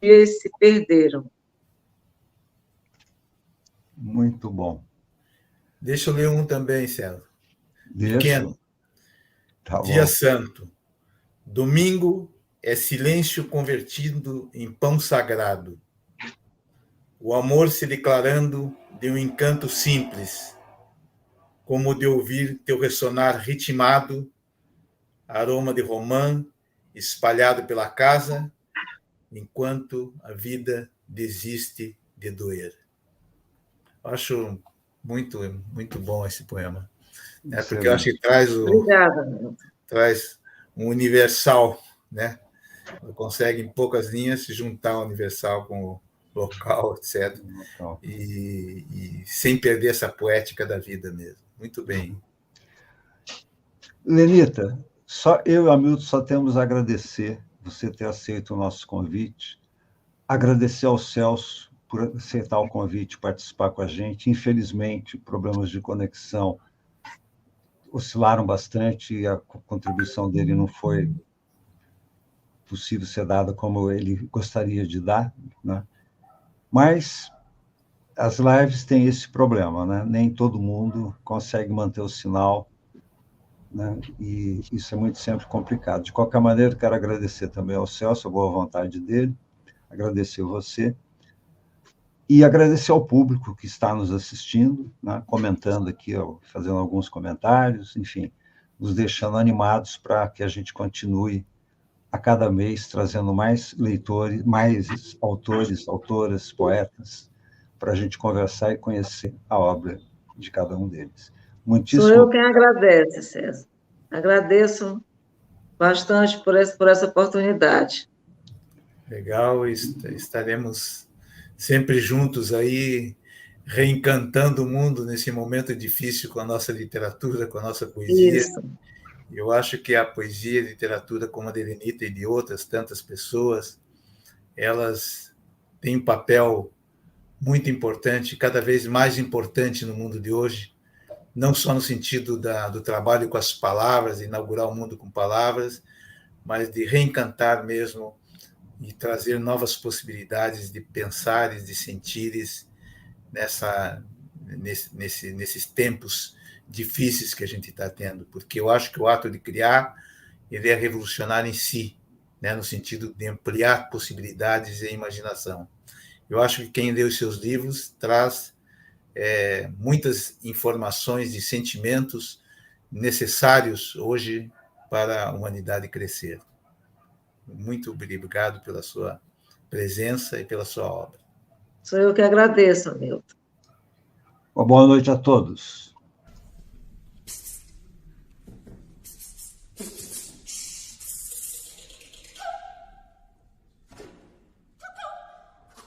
e se perderam. Muito bom. Deixa eu ler um também, César. Pequeno. Tá Dia bom. Santo. Domingo é silêncio convertido em pão sagrado. O amor se declarando de um encanto simples, como de ouvir teu ressonar ritmado, aroma de romã espalhado pela casa enquanto a vida desiste de doer. Acho muito, muito bom esse poema, né? Porque eu acho que Obrigada. Traz um universal, né? Consegue, em poucas linhas, se juntar o universal com o local, etc. E sem perder essa poética da vida mesmo. Muito bem. Lenita, só eu e o Hamilton só temos a agradecer você ter aceito o nosso convite, agradecer ao Celso por aceitar o convite e participar com a gente. Infelizmente, problemas de conexão oscilaram bastante e a contribuição dele não foi possível ser dada como ele gostaria de dar, né? Mas as lives têm esse problema, né? Nem todo mundo consegue manter o sinal, né? E isso é muito sempre complicado. De qualquer maneira, quero agradecer também ao Celso, a boa vontade dele, agradecer você e agradecer ao público que está nos assistindo, né? Comentando aqui, fazendo alguns comentários, enfim, nos deixando animados para que a gente continue a cada mês trazendo mais leitores, mais autores, autoras, poetas, para a gente conversar e conhecer a obra de cada um deles. Sou eu quem agradece, César. Agradeço bastante por essa oportunidade. Legal, estaremos sempre juntos aí, reencantando o mundo nesse momento difícil com a nossa literatura, com a nossa poesia. Isso. Eu acho que a poesia e a literatura, como a de Lenita e de outras tantas pessoas, elas têm um papel muito importante, cada vez mais importante no mundo de hoje, não só no sentido do trabalho com as palavras, inaugurar o mundo com palavras, mas de reencantar mesmo e trazer novas possibilidades de pensares, de sentires nesses tempos difíceis que a gente está tendo, porque eu acho que o ato de criar ele é revolucionário em si, né, no sentido de ampliar possibilidades e imaginação. Eu acho que quem lê os seus livros traz muitas informações e sentimentos necessários hoje para a humanidade crescer. Muito obrigado pela sua presença e pela sua obra. Sou eu que agradeço, Hamilton. Boa noite a todos.